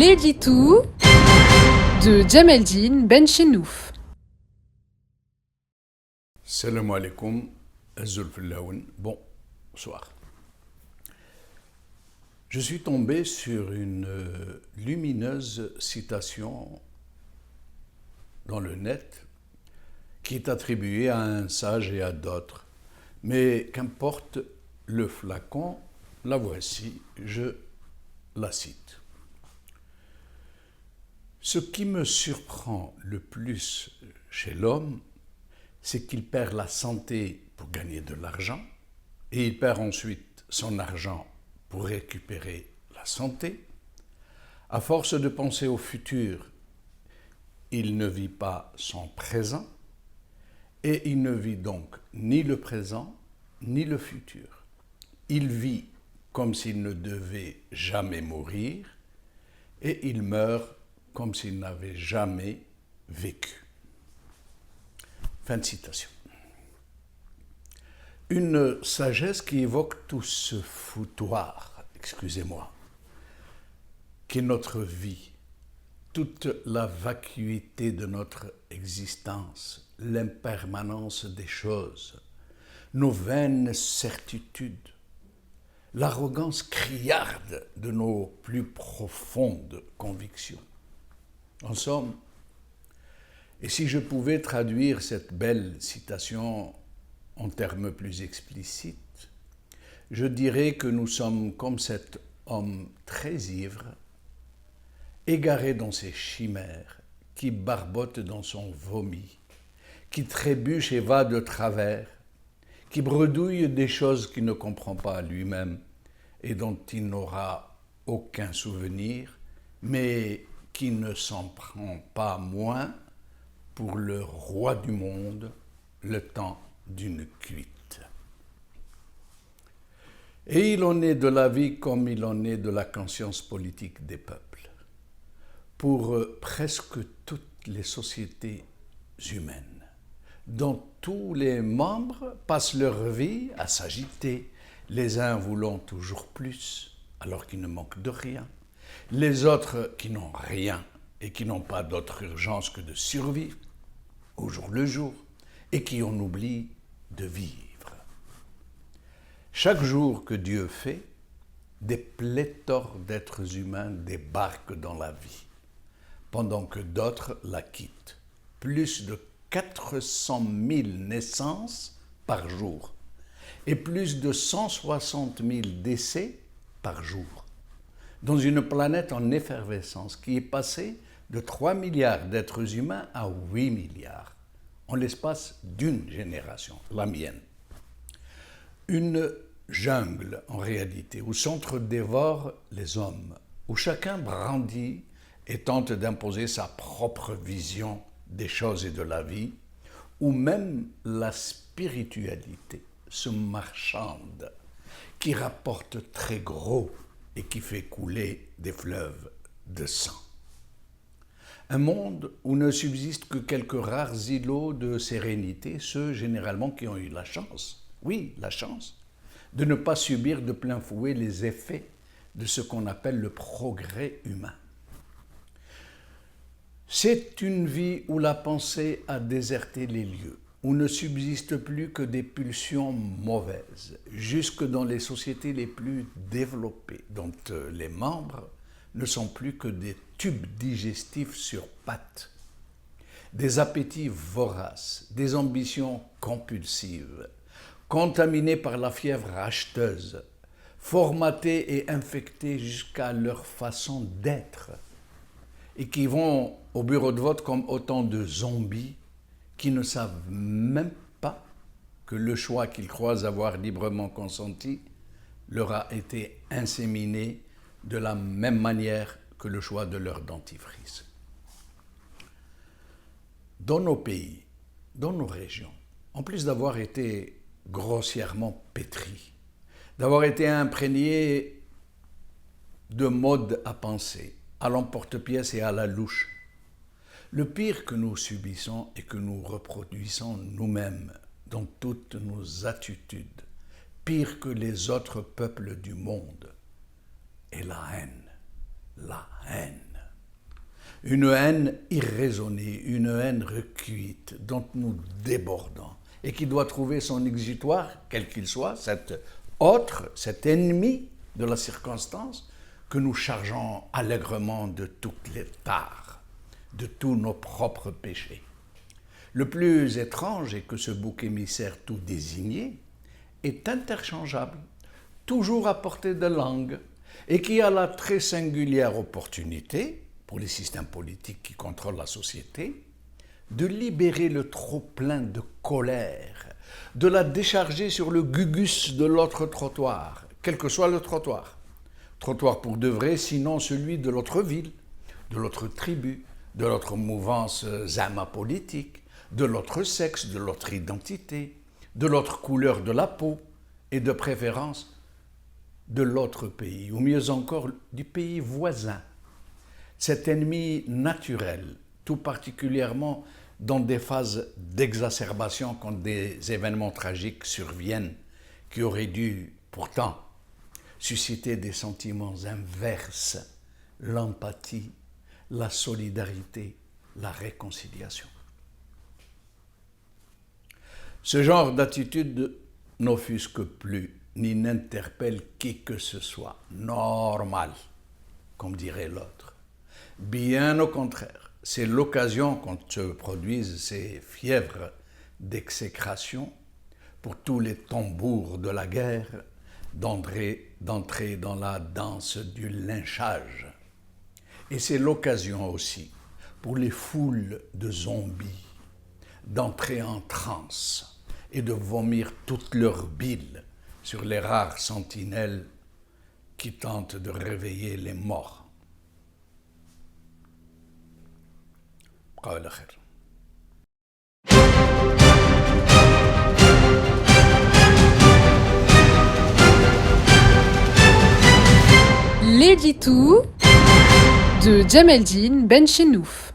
l'édito de Djameldine Benchenouf. Salam alaikum, Zulfillaoun, bonsoir. Je suis tombé sur une lumineuse citation dans le net qui est attribuée à un sage et à d'autres. Mais qu'importe le flacon, la voici, je la cite. Ce qui me surprend le plus chez l'homme, c'est qu'il perd la santé pour gagner de l'argent et il perd ensuite son argent pour récupérer la santé. À force de penser au futur, il ne vit pas son présent et il ne vit donc ni le présent ni le futur. Il vit comme s'il ne devait jamais mourir et il meurt comme s'il n'avait jamais vécu. Fin de citation. Une sagesse qui évoque tout ce foutoir, excusez-moi, qu'est notre vie, toute la vacuité de notre existence, l'impermanence des choses, nos vaines certitudes, l'arrogance criarde de nos plus profondes convictions. En somme, et si je pouvais traduire cette belle citation en termes plus explicites, je dirais que nous sommes comme cet homme très ivre, égaré dans ses chimères, qui barbote dans son vomi, qui trébuche et va de travers, qui bredouille des choses qu'il ne comprend pas lui-même et dont il n'aura aucun souvenir, mais qui ne s'en prend pas moins pour le roi du monde, le temps d'une cuite. Et il en est de la vie comme il en est de la conscience politique des peuples. Pour presque toutes les sociétés humaines, dont tous les membres passent leur vie à s'agiter, les uns voulant toujours plus, alors qu'ils ne manquent de rien, les autres qui n'ont rien et qui n'ont pas d'autre urgence que de survivre au jour le jour et qui en oublient de vivre. Chaque jour que Dieu fait, des pléthores d'êtres humains débarquent dans la vie, pendant que d'autres la quittent. Plus de 400 000 naissances par jour et plus de 160 000 décès par jour, dans une planète en effervescence qui est passée de 3 milliards d'êtres humains à 8 milliards, en l'espace d'une génération, la mienne. Une jungle, en réalité, où s'entre-dévorent les hommes, où chacun brandit et tente d'imposer sa propre vision des choses et de la vie, où même la spiritualité se marchande, qui rapporte très gros et qui fait couler des fleuves de sang. Un monde où ne subsistent que quelques rares îlots de sérénité, ceux généralement qui ont eu la chance, oui, la chance, de ne pas subir de plein fouet les effets de ce qu'on appelle le progrès humain. C'est une vie où la pensée a déserté les lieux, où ne subsistent plus que des pulsions mauvaises, jusque dans les sociétés les plus développées, dont les membres ne sont plus que des tubes digestifs sur pattes, des appétits voraces, des ambitions compulsives, contaminés par la fièvre acheteuse, formatés et infectés jusqu'à leur façon d'être, et qui vont au bureau de vote comme autant de zombies qui ne savent même pas que le choix qu'ils croient avoir librement consenti leur a été inséminé de la même manière que le choix de leur dentifrice. Dans nos pays, dans nos régions, en plus d'avoir été grossièrement pétris, d'avoir été imprégnés de modes à penser, à l'emporte-pièce et à la louche, le pire que nous subissons et que nous reproduisons nous-mêmes dans toutes nos attitudes, pire que les autres peuples du monde, est la haine. La haine. une haine irraisonnée, une haine recuite dont nous débordons et qui doit trouver son exutoire, quel qu'il soit, cet ennemi de la circonstance que nous chargeons allègrement de toutes les tares, de tous nos propres péchés. Le plus étrange est que ce bouc émissaire tout désigné est interchangeable, toujours à portée de langue, et qui a la très singulière opportunité, pour les systèmes politiques qui contrôlent la société, de libérer le trop-plein de colère, de la décharger sur le gugus de l'autre trottoir, quel que soit le trottoir. Trottoir pour de vrai, sinon celui de l'autre ville, de l'autre tribu, de l'autre mouvance zama politique, de l'autre sexe, de l'autre identité, de l'autre couleur de la peau et de préférence de l'autre pays, ou mieux encore du pays voisin. Cet ennemi naturel, tout particulièrement dans des phases d'exacerbation quand des événements tragiques surviennent, qui auraient dû pourtant susciter des sentiments inverses, l'empathie, la solidarité, la réconciliation. Ce genre d'attitude n'offusque plus, ni n'interpelle qui que ce soit. Normal, comme dirait l'autre. Bien au contraire, c'est l'occasion quand se produisent ces fièvres d'exécration pour tous les tambours de la guerre d'entrer dans la danse du lynchage. Et c'est l'occasion aussi pour les foules de zombies d'entrer en transe et de vomir toute leur bile sur les rares sentinelles qui tentent de réveiller les morts. قال خير. L'édito de Djemeldine Benchenouf.